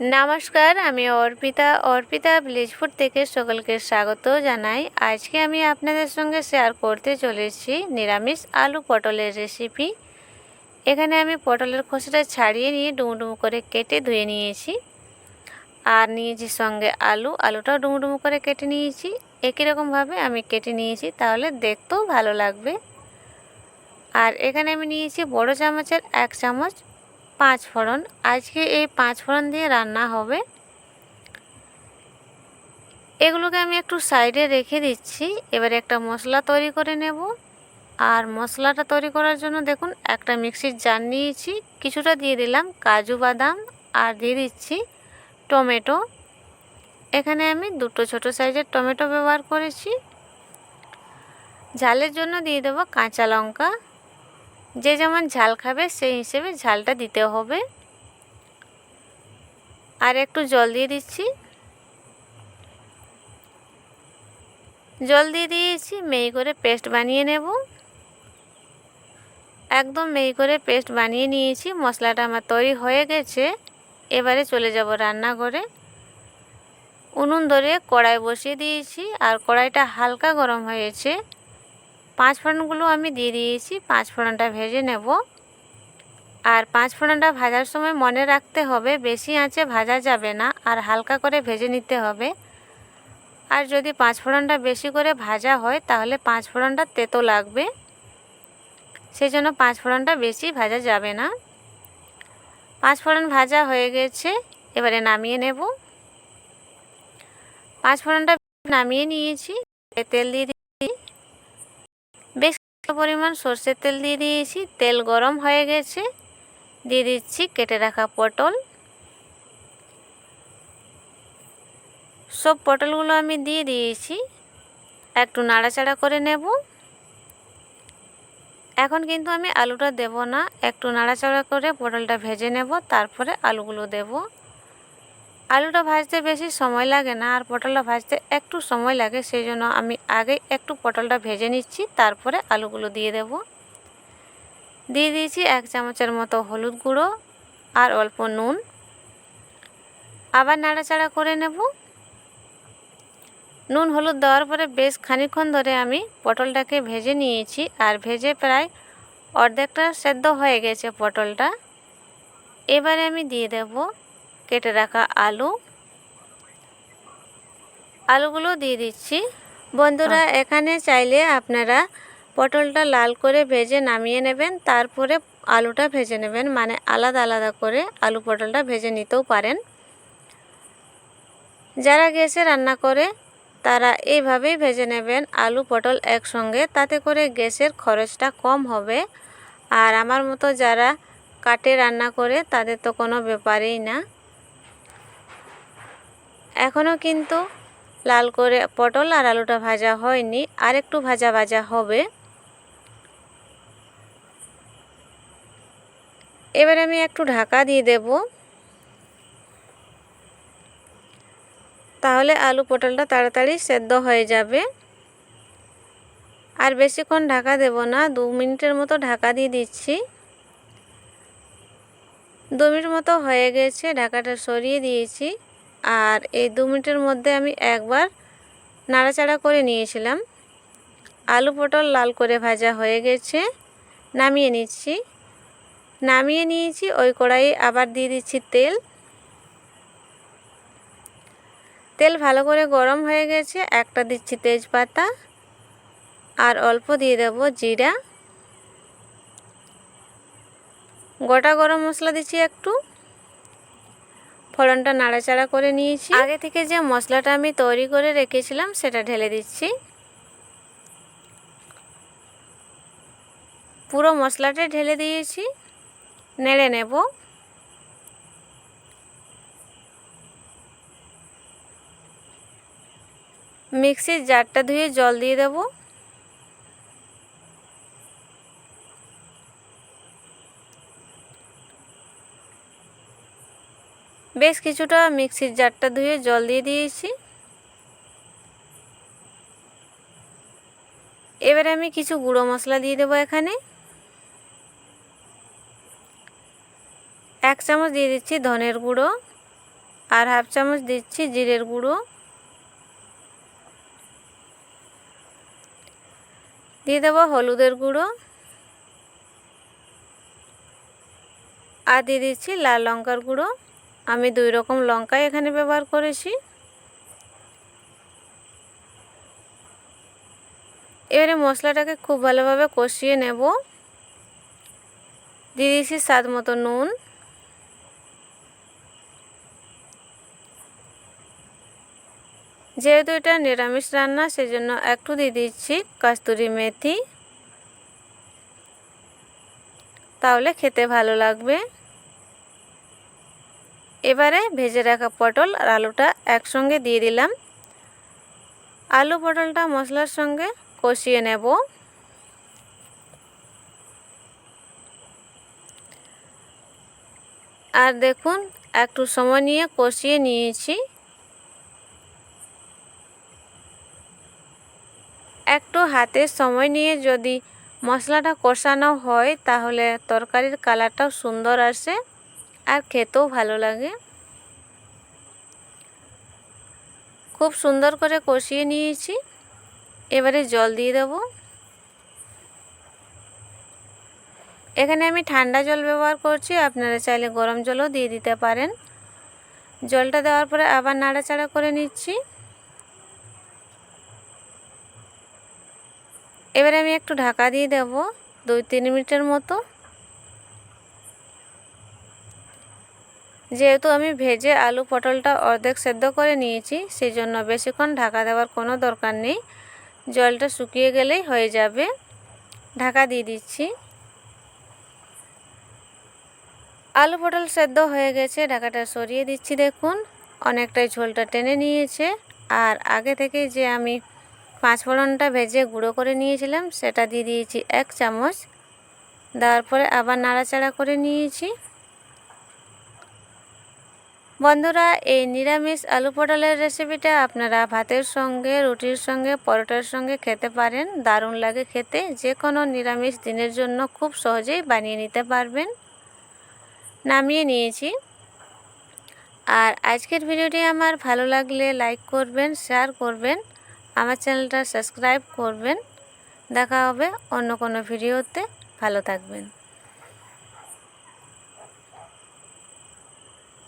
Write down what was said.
নমস্কার, আমি Arpita village food থেকে সকলকে স্বাগত জানাই। আজকে আমি আপনাদের সঙ্গে শেয়ার করতে চলেছি নিরামিষ আলু পটলের রেসিপি। এখানে আমি পটলের খোসাটা ছাড়িয়ে নিয়ে ডুমো করে কেটে ধুয়ে নিয়েছি। আর নিয়েছি সঙ্গে আলুটাও ডুমো করে কেটে নিয়েছি। একই রকমভাবে আমি কেটে নিয়েছি, তাহলে দেখতেও ভালো লাগবে। আর এখানে আমি নিয়েছি বড় চামচের 1 চামচ 5 ফোড়ন। আজকে এই 5 ফোড়ন দিয়ে রান্না হবে। এগুলোকে আমি একটু সাইডে রেখে দিচ্ছি। এবারে একটা মশলা তৈরি করে নেব। আর মশলাটা তৈরি করার জন্য দেখুন একটা মিক্সির জার নিয়েছি, কিছুটা দিয়ে দিলাম কাজু বাদাম আর দিয়ে দিচ্ছি টমেটো। এখানে আমি দুটো ছোট সাইজের টমেটো ব্যবহার করেছি। ঝালের জন্য দিয়ে দেব কাঁচা লঙ্কা। যে যেমন ঝাল খাবে সেই হিসেবে ঝালটা দিতে হবে। আর একটু জল দিয়ে দিচ্ছি। জল দিয়ে দিয়েছি, মিহি করে পেস্ট বানিয়ে নেব। একদম মিহি করে পেস্ট বানিয়ে নিয়েছি। মশলাটা আমার তৈরি হয়ে গেছে। এবারে চলে যাব রান্নাঘরে। উনুন ধরে কড়াই বসিয়ে দিয়েছি আর কড়াইটা হালকা গরম হয়েছে। 5 ফোড়নগুলো আমি দিয়ে দিয়েছি। 5 ফোড়নটা ভেজে নেব। আর 5 ফোড়নটা ভাজার সময় মনে রাখতে হবে বেশি আঁচে ভাজা যাবে না, আর হালকা করে ভেজে নিতে হবে। আর যদি 5 ফোড়নটা বেশি করে ভাজা হয় তাহলে 5 ফোড়নটা তেতো লাগবে, সেজন্য 5 ফোড়নটা বেশি ভাজা যাবে না। 5 ফোড়ন ভাজা হয়ে গেছে, এবারে নামিয়ে নেব। 5 ফোড়নটা নামিয়ে নিয়েছি। তেল দিয়ে দিয়েছি, বেশ পরিমাণ সরষের তেল দিয়ে দিয়েছি। তেল গরম হয়ে গেছে, দিয়ে দিচ্ছি কেটে রাখা পটল। সব পটলগুলো আমি দিয়ে দিয়েছি। একটু নাড়াচাড়া করে নেব। এখন কিন্তু আমি আলুটা দেব না, একটু নাড়াচাড়া করে পটলটা ভেজে নেব, তারপরে আলুগুলো দেব। আলুটা ভাজতে বেশি সময় লাগে না, আর পটলটা ভাজতে একটু সময় লাগে, সেই জন্য আমি আগে একটু পটলটা ভেজে নিচ্ছি, তারপরে আলুগুলো দিয়ে দেব। দিয়ে দিয়েছি 1 চামচের মতো হলুদ গুঁড়ো আর অল্প নুন। আবার নাড়াচাড়া করে নেব। নুন হলুদ দেওয়ার পরে বেশ খানিকক্ষণ ধরে আমি পটলটাকে ভেজে নিয়েছি। আর ভেজে প্রায় অর্ধেকটা সেদ্ধ হয়ে গেছে পটলটা। এবারে আমি দিয়ে দেব কেটে রাখা আলুগুলো দিয়ে দিচ্ছি। বন্ধুরা, এখানে চাইলে আপনারা পটলটা লাল করে ভেজে নামিয়ে নেবেন, তারপরে আলুটা ভেজে নেবেন, মানে আলাদা আলাদা করে আলু পটলটা ভেজে নিতেও পারেন। যারা গ্যাসে রান্না করে তারা এইভাবেই ভেজে নেবেন আলু পটল একসঙ্গে, তাতে করে গ্যাসের খরচটা কম হবে। আর আমার মতো যারা কাটে রান্না করে তাদের তো কোনো ব্যাপারই না। এখনও কিন্তু লাল করে পটল আর আলুটা ভাজা হয়নি, আর একটু ভাজা ভাজা হবে। এবারে আমি একটু ঢাকা দিয়ে দেব, তাহলে আলু পটলটা তাড়াতাড়ি সেদ্ধ হয়ে যাবে। আর বেশিক্ষণ ঢাকা দেব না, 2 মিনিটের মতো ঢাকা দিয়ে দিচ্ছি। 2 মিনিট মতো হয়ে গেছে, ঢাকাটা সরিয়ে দিয়েছি। আর এই 2 মিনিটের মধ্যে আমি একবার নাড়াচাড়া করে নিয়েছিলাম। আলু পটল লাল করে ভাজা হয়ে গেছে, নামিয়ে নিয়েছি। ওই কড়াইয়ে আবার দিয়ে দিচ্ছি তেল ভালো করে গরম হয়ে গেছে। একটা দিচ্ছি তেজপাতা আর অল্প দিয়ে দেব জিরা। গোটা গরম মশলা দিচ্ছি একটু। ফোড়নটা নাড়াচাড়া করে নিয়েছি। আগে থেকে যে মশলাটা আমি তৈরি করে রেখেছিলাম সেটা ঢেলে দিচ্ছি। পুরো মশলাটা ঢেলে দিয়েছি, নেড়ে নেব। মিক্সির জারটা ধুয়ে জল দিয়ে দেব। বেশ কিছুটা মিক্সির জারটা ধুয়ে জল দিয়ে দিয়েছি। এবারে আমি কিছু গুঁড়ো মশলা দিয়ে দেবো। এখানে 1 চামচ দিয়ে দিচ্ছি ধনের গুঁড়ো, আর হাফ চামচ দিচ্ছি জিরের গুঁড়ো, দিয়ে দেবো হলুদের গুঁড়ো, আর দিয়ে দিচ্ছি লাল লঙ্কার গুঁড়ো। আমি 2 রকম লঙ্কাই এখানে ব্যবহার করেছি। এবারে মশলাটাকে খুব ভালোভাবে কষিয়ে নেব। দিয়ে দিচ্ছি স্বাদ মতো নুন, যেহেতু এটা নিরামিষ রান্না সেজন্য একটু দিয়ে দিচ্ছি কস্তুরি মেথি, তাহলে খেতে ভালো লাগবে। এবারে ভেজে রাখা পটল আর আলুটা একসঙ্গে দিয়ে দিলাম। আলু পটলটা মশলার সঙ্গে কষিয়ে নেব। আর দেখুন একটু সময় নিয়ে কষিয়ে নিয়েছি। একটু হাতে সময় নিয়ে যদি মশলাটা কষানো হয় তাহলে তরকারির কালারটাও সুন্দর আসে আর খেতেও ভালো লাগে। খুব সুন্দর করে কষিয়ে নিয়েছি। এবারে জল দিয়ে দেব। এখানে আমি ঠান্ডা জল ব্যবহার করছি, আপনারা চাইলে গরম জলও দিয়ে দিতে পারেন। জলটা দেওয়ার পরে আবার নাড়াচাড়া করে নিচ্ছি। এবারে আমি একটু ঢাকা দিয়ে দেব 2-3 মিনিটের মতো। যেহেতু আমি ভেজে আলু পটলটা অর্ধেক সেদ্ধ করে নিয়েছি সেই জন্য বেশিক্ষণ ঢাকা দেওয়ার কোনো দরকার নেই, জলটা শুকিয়ে গেলেই হয়ে যাবে। ঢাকা দিয়ে দিচ্ছি। আলু পটল সেদ্ধ হয়ে গেছে, ঢাকাটা সরিয়ে দিচ্ছি। দেখুন অনেকটাই ঝোলটা টেনে নিয়েছে। আর আগে থেকে যে আমি 5 ফোড়নটা ভেজে গুঁড়ো করে নিয়েছিলাম সেটা দিয়ে দিয়েছি 1 চামচ। দেওয়ার পরে আবার নাড়াচাড়া করে নিয়েছি। বন্ধুরা, এই নিরামিষ আলু পটলের রেসিপিটা আপনারা ভাতের সঙ্গে, রুটির সঙ্গে, পরোটার সঙ্গে খেতে পারেন। দারুণ লাগে খেতে। যে কোনো নিরামিষ দিনের জন্য খুব সহজেই বানিয়ে নিতে পারবেন। নামিয়ে নিয়েছি। আর আজকের ভিডিওটি আমার ভালো লাগলে লাইক করবেন, শেয়ার করবেন, আমার চ্যানেলটা সাবস্ক্রাইব করবেন। দেখা হবে অন্য কোনো ভিডিওতে। ভালো থাকবেন।